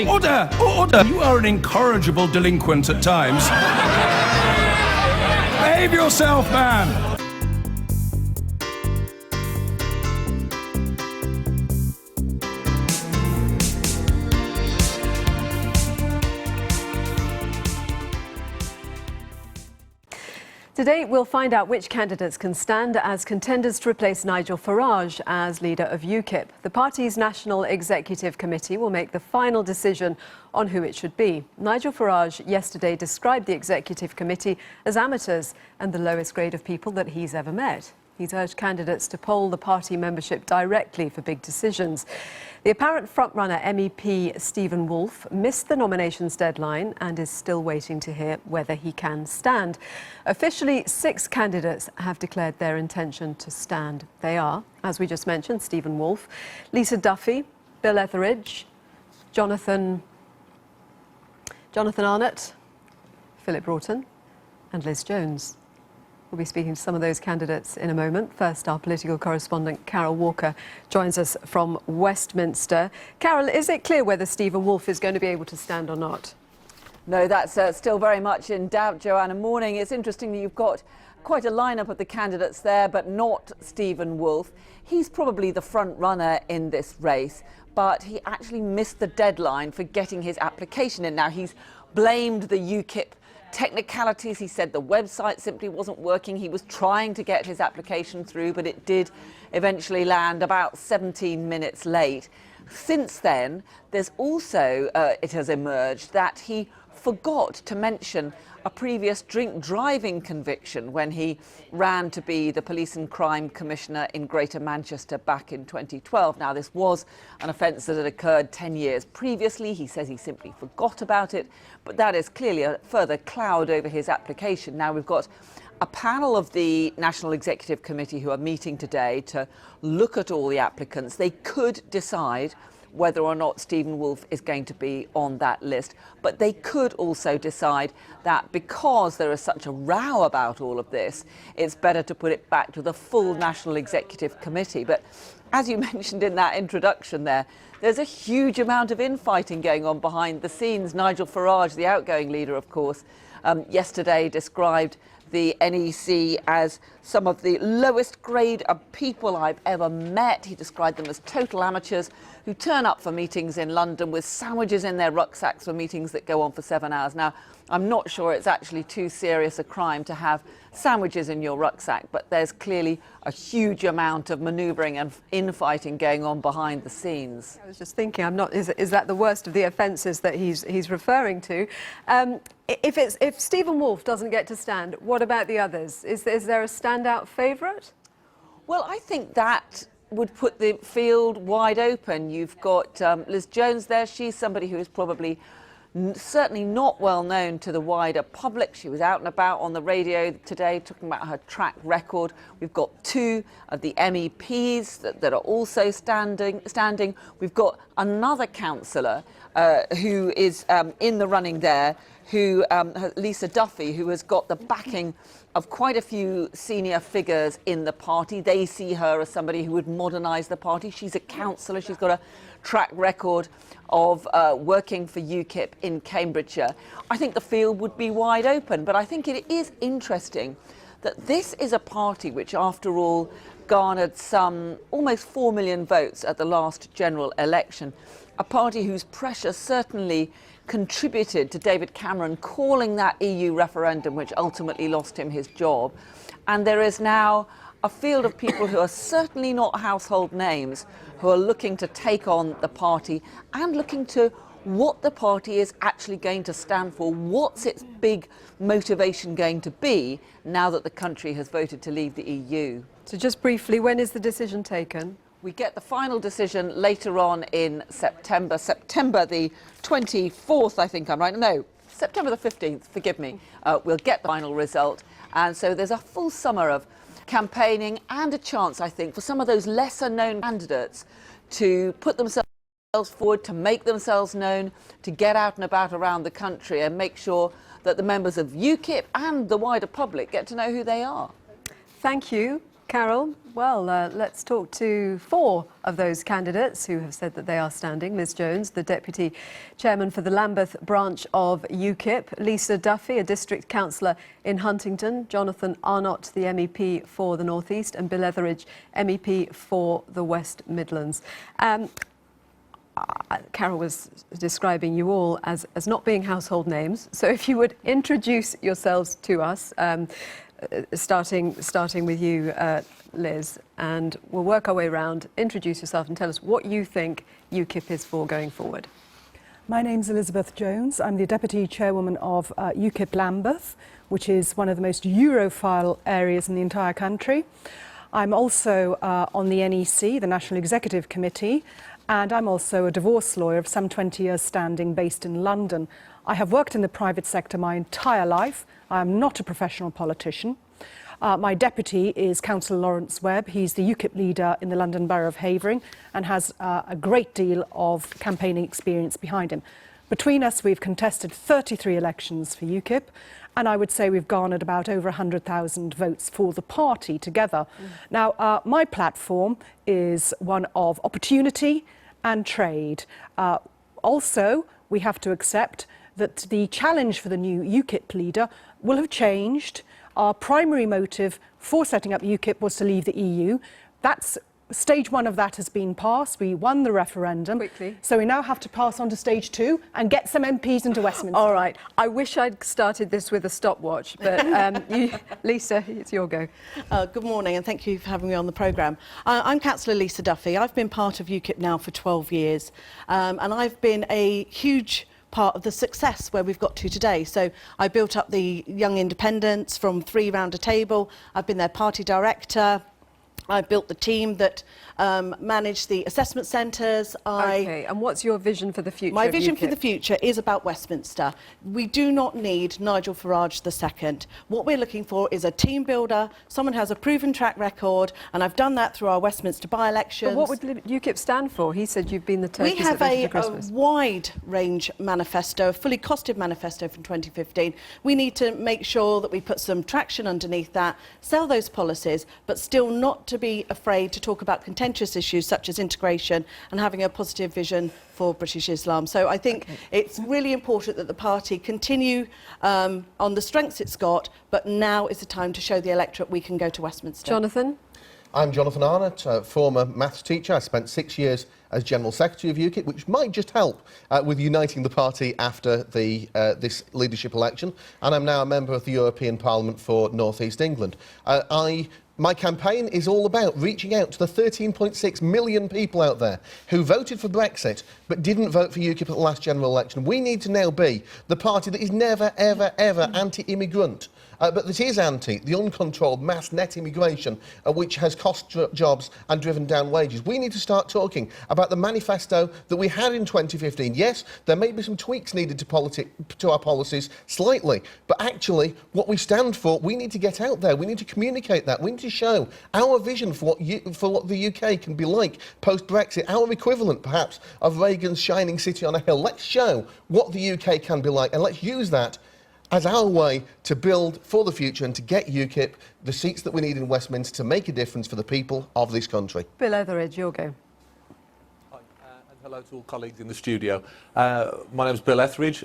Order! Order! You are an incorrigible delinquent at times. Behave yourself, man! Today, we'll find out which candidates can stand as contenders to replace Nigel Farage as leader of UKIP. The party's National Executive Committee will make the final decision on who it should be. Nigel Farage yesterday described the Executive Committee as amateurs and the lowest grade of people that he's ever met. He's urged candidates to poll the party membership directly for big decisions. The apparent frontrunner MEP Stephen Woolfe missed the nominations deadline and is still waiting to hear whether he can stand. Officially, 6 candidates have declared their intention to stand. They are, as we just mentioned, Stephen Woolfe, Lisa Duffy, Bill Etheridge, Jonathan Arnott, Philip Broughton and Liz Jones. We'll be speaking to some of those candidates in a moment. First, our political correspondent Carol Walker joins us from Westminster. Carol, is it clear whether Stephen Woolfe is going to be able to stand or not? No, that's still very much in doubt, Joanna. Morning. It's interesting that you've got quite a lineup of the candidates there, but not Stephen Woolfe. He's probably the front runner in this race, but he actually missed the deadline for getting his application in. Now, he's blamed the UKIP technicalities. He said the website simply wasn't working. He was trying to get his application through, but it did eventually land about 17 minutes late. Since then, there's also, it has emerged that he forgot to mention a previous drink driving conviction when he ran to be the Police and Crime Commissioner in Greater Manchester back in 2012. Now, this was an offence that had occurred 10 years previously. He says he simply forgot about it, but that is clearly a further cloud over his application. Now, we've got a panel of the National Executive Committee who are meeting today to look at all the applicants. They could decide whether or not Stephen Woolfe is going to be on that list. But they could also decide that because there is such a row about all of this, it's better to put it back to the full National Executive Committee. But as you mentioned in that introduction there's a huge amount of infighting going on behind the scenes. Nigel Farage, the outgoing leader, of course, yesterday described the NEC as some of the lowest grade of people I've ever met. He described them as total amateurs who turn up for meetings in London with sandwiches in their rucksacks for meetings that go on for 7 hours. Now, I'm not sure it's actually too serious a crime to have sandwiches in your rucksack, but there's clearly a huge amount of manoeuvring and infighting going on behind the scenes. I was just thinking, is that the worst of the offences that he's referring to? If Stephen Woolfe doesn't get to stand, what about the others? Is there a standout favourite? Well, I think that would put the field wide open. You've got Liz Jones there. She's somebody who is probably certainly not well known to the wider public. She was out and about on the radio today talking about her track record. We've got 2 of the MEPs that are also standing. We've got another councillor who is in the running there, Lisa Duffy, who has got the backing of quite a few senior figures in the party. They see her as somebody who would modernise the party. She's a councillor. She's got a track record of working for UKIP in Cambridgeshire. I think the field would be wide open, but I think it is interesting that this is a party which, after all, garnered some almost 4 million votes at the last general election. A party whose pressure certainly contributed to David Cameron calling that EU referendum, which ultimately lost him his job. And there is now a field of people who are certainly not household names, who are looking to take on the party and looking to what the party is actually going to stand for. What's its big motivation going to be now that the country has voted to leave the EU? So just briefly, when is the decision taken? We get the final decision later on in September the 24th, I think I'm right. No, September the 15th, forgive me. We'll get the final result. And so there's a full summer of campaigning and a chance, I think, for some of those lesser known candidates to put themselves forward, to make themselves known, to get out and about around the country and make sure that the members of UKIP and the wider public get to know who they are. Thank you. Carol, well, let's talk to 4 of those candidates who have said that they are standing. Liz Jones, the Deputy Chairman for the Lambeth branch of UKIP, Lisa Duffy, a District Councillor in Huntingdon, Jonathan Arnott, the MEP for the North East, and Bill Etheridge, MEP for the West Midlands. Carol was describing you all as not being household names, so if you would introduce yourselves to us, starting with you, Liz, and we'll work our way around. Introduce yourself and tell us what you think UKIP is for going forward. My name's Elizabeth Jones. I'm the Deputy Chairwoman of UKIP Lambeth, which is one of the most Europhile areas in the entire country. I'm also on the NEC, the National Executive Committee, and I'm also a divorce lawyer of some 20 years standing based in London. I have worked in the private sector my entire life. I am not a professional politician. My deputy is Councillor Lawrence Webb. He's the UKIP leader in the London Borough of Havering and has a great deal of campaigning experience behind him. Between us, we've contested 33 elections for UKIP, and I would say we've garnered about over 100,000 votes for the party together. Now, my platform is one of opportunity and trade. Also, we have to accept that the challenge for the new UKIP leader will have changed. Our primary motive for setting up UKIP was to leave the EU. Stage 1 of that has been passed. We won the referendum. Quickly. So we now have to pass on to stage 2 and get some MPs into Westminster. All right. I wish I'd started this with a stopwatch, but Lisa, it's your go. Good morning, and thank you for having me on the programme. I'm Councillor Lisa Duffy. I've been part of UKIP now for 12 years, and I've been a huge part of the success where we've got to today. So I built up the Young Independents from 3 round a table. I've been their party director. I built the team that managed the assessment centres. Okay, and what's your vision for the future? My of vision UKIP? for the future is about Westminster. We do not need Nigel Farage II. What we're looking for is a team builder, someone who has a proven track record, and I've done that through our Westminster by-elections. But what would UKIP stand for? He said you've been the turkeys We have that voted a for Christmas. wide range manifesto, a fully costed manifesto from 2015. We need to make sure that we put some traction underneath that, sell those policies, but still not to be afraid to talk about contentious issues such as integration and having a positive vision for British Islam. So I think it's really important that the party continue on the strengths it's got, but now is the time to show the electorate we can go to Westminster. Jonathan? I'm Jonathan Arnott, a former maths teacher. I spent 6 years as General Secretary of UKIP, which might just help with uniting the party after this leadership election. And I'm now a member of the European Parliament for North East England. My campaign is all about reaching out to the 13.6 million people out there who voted for Brexit but didn't vote for UKIP at the last general election. We need to now be the party that is never, ever, ever anti-immigrant. But that is anti the uncontrolled mass net immigration, which has cost jobs and driven down wages. We need to start talking about the manifesto that we had in 2015. Yes, there may be some tweaks needed to our policies slightly, but actually what we stand for, we need to get out there. We need to communicate that. We need to show our vision for what the UK can be like post-Brexit, our equivalent perhaps of Reagan's shining city on a hill. Let's show what the UK can be like, and let's use that as our way to build for the future and to get UKIP the seats that we need in Westminster to make a difference for the people of this country. Bill Etheridge, your go. Hi, and hello to all colleagues in the studio. My name is Bill Etheridge.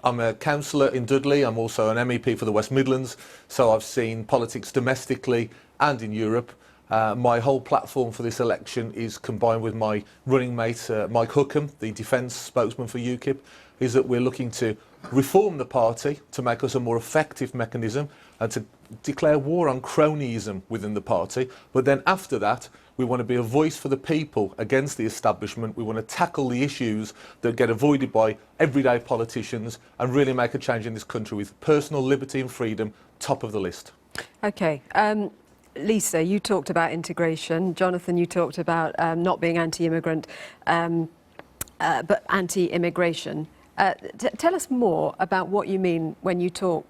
I'm a councillor in Dudley. I'm also an MEP for the West Midlands, so I've seen politics domestically and in Europe. My whole platform for this election is combined with my running mate, Mike Hookham, the defence spokesman for UKIP, is that we're looking to reform the party to make us a more effective mechanism and to declare war on cronyism within the party. But then after that, we want to be a voice for the people against the establishment. We want to tackle the issues that get avoided by everyday politicians and really make a change in this country with personal liberty and freedom top of the list. Okay. Lisa, you talked about integration. Jonathan, you talked about not being anti-immigrant, but anti-immigration. Tell us more about what you mean when you talk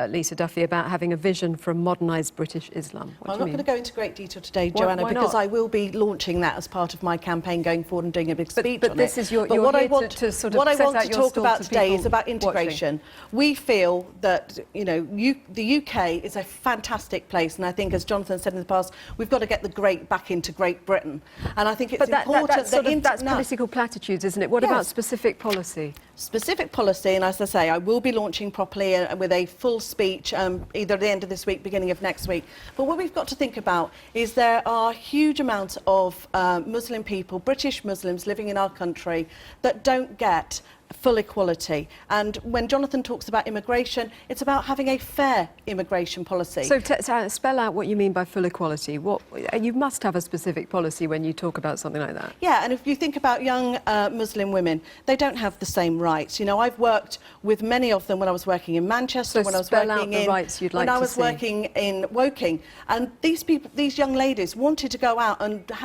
Lisa Duffy, about having a vision for a modernised British Islam. What I'm do not you going to mean? go into great detail today, Why- Joanna, why because not? I will be launching that as part of my campaign going forward and doing a big speech but on this it. is your- But you're what I here want to sort of what I set want out to your talk stall about to today is people about integration. We feel that the UK is a fantastic place, and I think, as Jonathan said in the past, we've got to get the great back into Great Britain. And I think it's important that's political platitudes, isn't it? What about Yes. specific policy? Specific policy, and as I say, I will be launching properly with a full speech either at the end of this week, beginning of next week. But what we've got to think about is there are huge amounts of Muslim people, British Muslims living in our country that don't get full equality. And when Jonathan talks about immigration, it's about having a fair immigration policy. So spell out what you mean by full equality. You must have a specific policy when you talk about something like that. Yeah, and if you think about young Muslim women, they don't have the same rights. I've worked with many of them when I was working in Manchester, So when I was spell working out the rights you'd like when I to was see. working in Woking, and these young ladies wanted to go out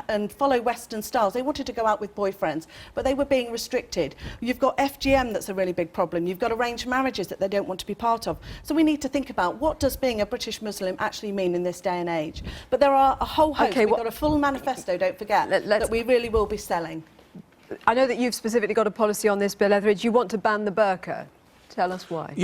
and follow Western styles. They wanted to go out with boyfriends, but they were being restricted. You've got FGM that's a really big problem. You've got arranged marriages that they don't want to be part of. So we need to think about what does being a British Muslim actually mean in this day and age. But there are a whole host. Okay, We've got a full manifesto, don't forget, that we really will be selling. I know that you've specifically got a policy on this, Bill Etheridge. You want to ban the burqa. Tell us why.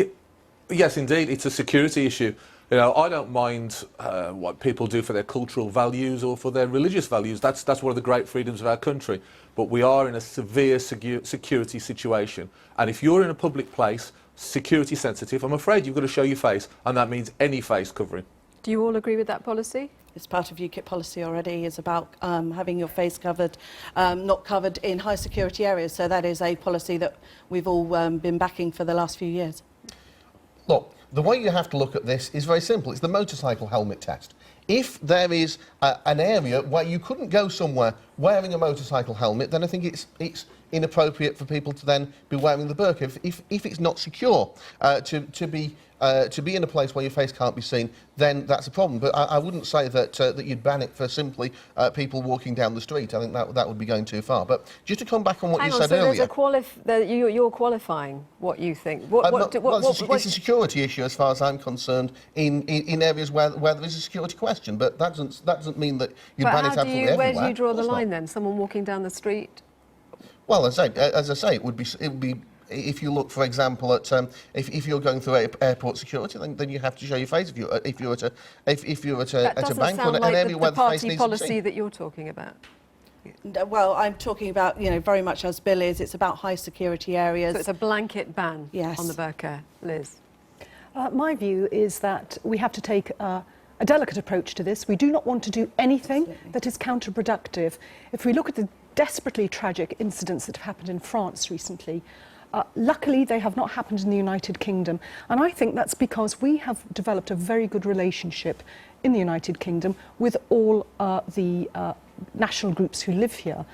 Yes, indeed, it's a security issue. I don't mind what people do for their cultural values or for their religious values. That's one of the great freedoms of our country. But we are in a severe security situation. And if you're in a public place, security sensitive, I'm afraid you've got to show your face, and that means any face covering. Do you all agree with that policy? It's part of UKIP policy already, is about having your face covered, not covered in high security areas. So that is a policy that we've all been backing for the last few years. Look, the way you have to look at this is very simple. It's the motorcycle helmet test. If there is an area where you couldn't go somewhere wearing a motorcycle helmet, then I think it's inappropriate for people to then be wearing the burqa. If it's not secure to be in a place where your face can't be seen, then that's a problem. But I wouldn't say that you'd ban it for simply people walking down the street. I think that would be going too far. But just to come back on what you said earlier... You're qualifying what you think. It's a security issue as far as I'm concerned in areas where there is a security question. But that doesn't mean that you'd ban it absolutely everywhere. Where do you draw the line then? Someone walking down the street? Well, as I say, it would be if you look, for example, at if you're going through airport security, then you have to show your face. If you're at a bank or an area where the face needs to be seen. Policy that you're talking about. Well, I'm talking about, very much as Bill is. It's about high security areas. So it's a blanket ban Yes. on the burqa. Liz? My view is that we have to take a delicate approach to this. We do not want to do anything that is counterproductive. If we look at the desperately tragic incidents that have happened in France recently, luckily they have not happened in the United Kingdom. And I think that's because we have developed a very good relationship in the United Kingdom with all the national groups who live here.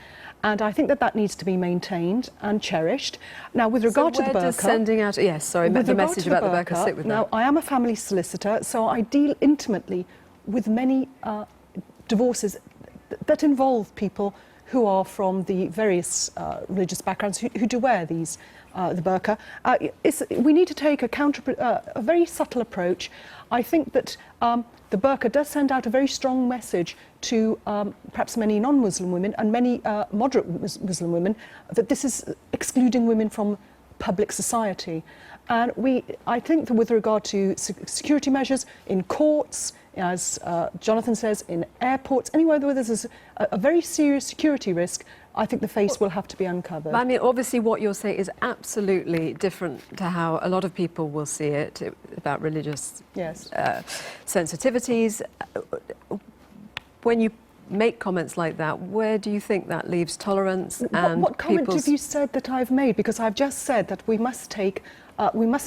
And I think that needs to be maintained and cherished. Now, with regard to the burqa... sending out... Yes, sorry, the message about the burqa, sit with now, that. I am a family solicitor, so I deal intimately with many divorces that involve people who are from the various religious backgrounds who do wear these, the burqa. We need to take a very subtle approach. I think that the burqa does send out a very strong message to perhaps many non-Muslim women and many moderate Muslim women that this is excluding women from public society. And I think that with regard to security measures in courts, as Jonathan says, in airports, anywhere where there's a very serious security risk, I think the face will have to be uncovered. I mean, obviously what you're saying is absolutely different to how a lot of people will see it, about religious sensitivities. When you make comments like that, where do you think that leaves tolerance and what comment have you said that I've made? Because I've just said that we must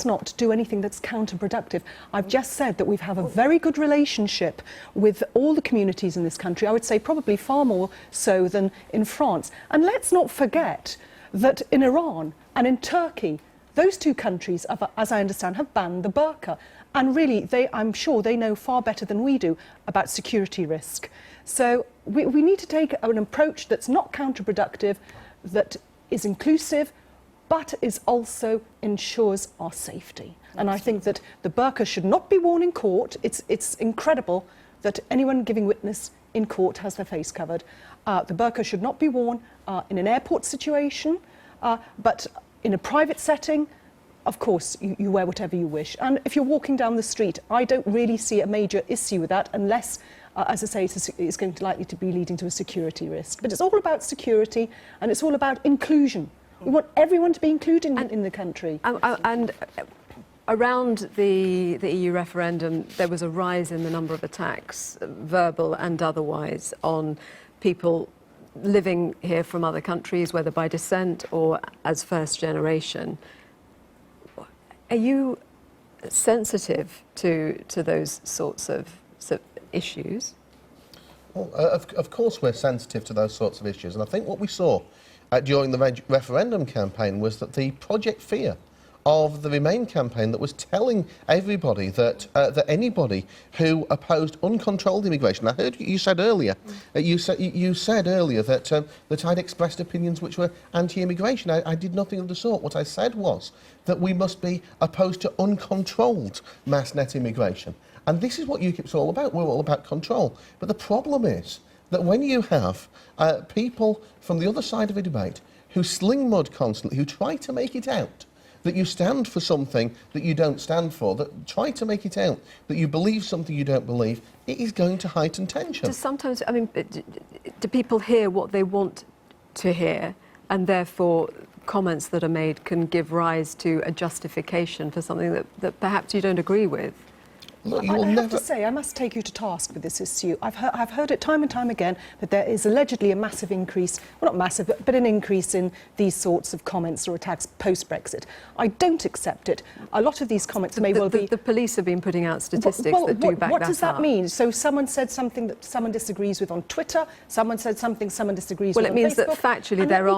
not do anything that's counterproductive. I've just said that we have a very good relationship with all the communities in this country. I would say probably far more so than in France. And let's not forget that in Iran and in Turkey, those two countries, as I understand, have banned the burqa. And really, I'm sure they know far better than we do about security risk. So we need to take an approach that's not counterproductive, that is inclusive, but it also ensures our safety. And I think that the burqa should not be worn in court. It's incredible that anyone giving witness in court has their face covered. The burqa should not be worn in an airport situation, but in a private setting, of course, you wear whatever you wish. And if you're walking down the street, I don't really see a major issue with that unless, as I say, it's going to likely to be leading to a security risk. But it's all about security and it's all about inclusion. We want everyone to be included in the country. And around the EU referendum, there was a rise in the number of attacks, verbal and otherwise, on people living here from other countries, whether by descent or as first generation. Are you sensitive to those sorts of issues? Well, of course we're sensitive to those sorts of issues, and I think what we saw during the referendum campaign was that the Project Fear of the Remain campaign that was telling everybody that that anybody who opposed uncontrolled immigration. I heard you said earlier, you said earlier that that I'd expressed opinions which were anti-immigration. I did nothing of the sort. What I said was that we must be opposed to uncontrolled mass net immigration, and this is what UKIP's all about. We're all about control. But the problem is that when you have people from the other side of a debate who sling mud constantly, who try to make it out that you stand for something that you don't stand for, that try to make it out that you believe something you don't believe, it is going to heighten tension. Sometimes, I mean, do people hear what they want to hear, and therefore comments that are made can give rise to a justification for something that perhaps you don't agree with? Look, I have to say, I must take you to task with this issue. I've heard it time and time again that there is allegedly a massive increase, well, not massive, but an increase in these sorts of comments or attacks post-Brexit. I don't accept it. A lot of these comments may well be... The police have been putting out statistics that do back that up. What does that mean? So someone said something that someone disagrees with on Twitter, someone said something someone disagrees with on Facebook. Well, it means that factually there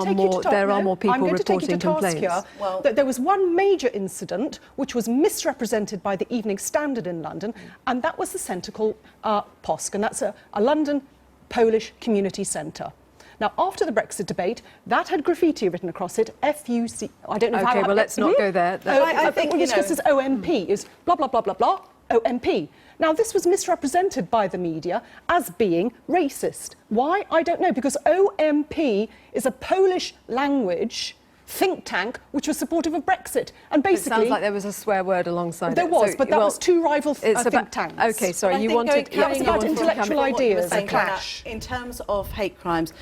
are more people reporting complaints. Well, that there was one major incident which was misrepresented by the Evening Standard in London, and that was the centre called POSC, and that's a London Polish community centre. Now, after the Brexit debate, that had graffiti written across it, FUC. I don't know how... OK, well, let's not go there. I think what we discussed as OMP is blah, blah, blah, blah, blah, OMP. Now, this was misrepresented by the media as being racist. Why? I don't know, because OMP is a Polish language think tank which was supportive of Brexit, and basically... It sounds like there was a swear word alongside there it. was, but that was two rival think tanks. OK, sorry, you wanted... That was about intellectual ideas, a clash. In terms of hate crimes,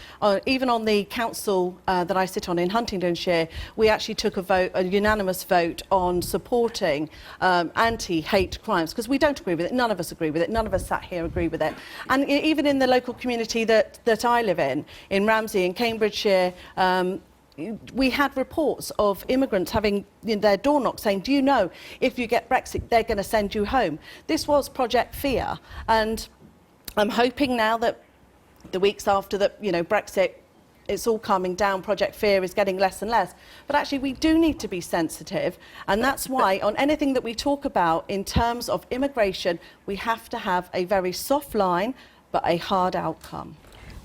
even on the council that I sit on in Huntingdonshire, we actually took a unanimous vote on supporting anti-hate crimes, because we don't agree with it, none of us agree with it, none of us sat here agree with it. And even in the local community that I live in Ramsey, in Cambridgeshire, we had reports of immigrants having their door knocked saying, do you know, if you get Brexit, they're going to send you home. This was Project Fear, and I'm hoping now that the weeks after that, Brexit, it's all calming down, Project Fear is getting less and less. But actually, we do need to be sensitive, and that's why on anything that we talk about in terms of immigration, we have to have a very soft line, but a hard outcome.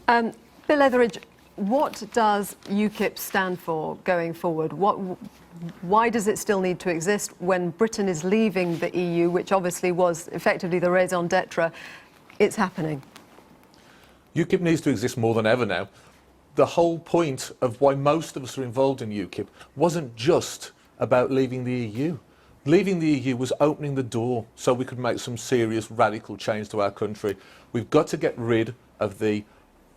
Bill Etheridge, what does UKIP stand for going forward? Why does it still need to exist when Britain is leaving the EU, which obviously was effectively the raison d'etre? It's happening. UKIP needs to exist more than ever now. The whole point of why most of us are involved in UKIP wasn't just about leaving the EU. Leaving the EU was opening the door so we could make some serious radical change to our country. We've got to get rid of the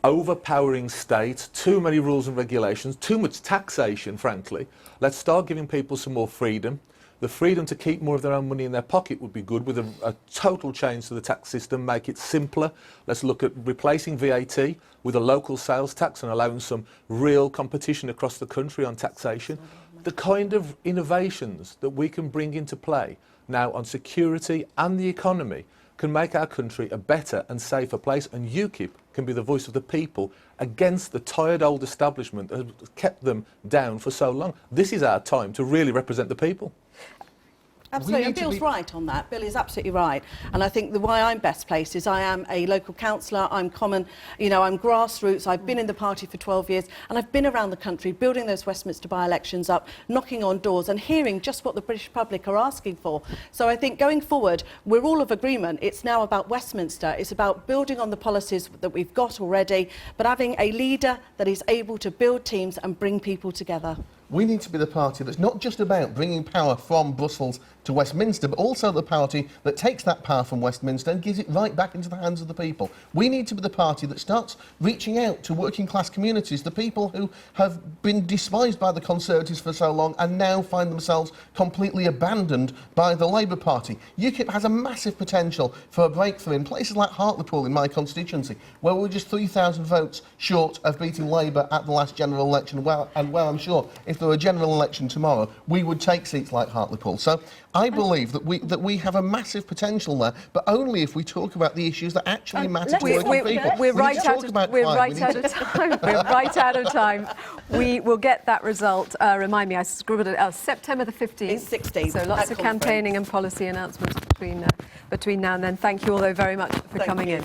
overpowering state, too many rules and regulations, too much taxation, frankly. Let's start giving people some more freedom. The freedom to keep more of their own money in their pocket would be good, with a total change to the tax system, make it simpler. Let's look at replacing VAT with a local sales tax and allowing some real competition across the country on taxation. The kind of innovations that we can bring into play now on security and the economy can make our country a better and safer place, and UKIP can be the voice of the people against the tired old establishment that has kept them down for so long. This is our time to really represent the people. Absolutely, and need to Bill's be- right on that. Bill is absolutely right. And I think the why I'm best placed is I am a local councillor, I'm common, you know, I'm grassroots, I've been in the party for 12 years, and I've been around the country building those Westminster by-elections up, knocking on doors and hearing just what the British public are asking for. So I think going forward, we're all of agreement. It's now about Westminster. It's about building on the policies that we've got already, but having a leader that is able to build teams and bring people together. We need to be the party that's not just about bringing power from Brussels to Westminster, but also the party that takes that power from Westminster and gives it right back into the hands of the people. We need to be the party that starts reaching out to working class communities, the people who have been despised by the Conservatives for so long and now find themselves completely abandoned by the Labour Party. UKIP has a massive potential for a breakthrough in places like Hartlepool in my constituency, where we're just 3,000 votes short of beating Labour at the last general election, where I'm sure if there were a general election tomorrow, we would take seats like Hartlepool. So I believe that we have a massive potential there, but only if we talk about the issues that actually matter to working people. We're We need right to talk about crime. We need out of time. We're right out of time. We will get that result. Remind me, I scribbled it out. September the 15th. It's 16th, So lots at of conference. campaigning and policy announcements between now and then. Thank you all, though, very much for coming in.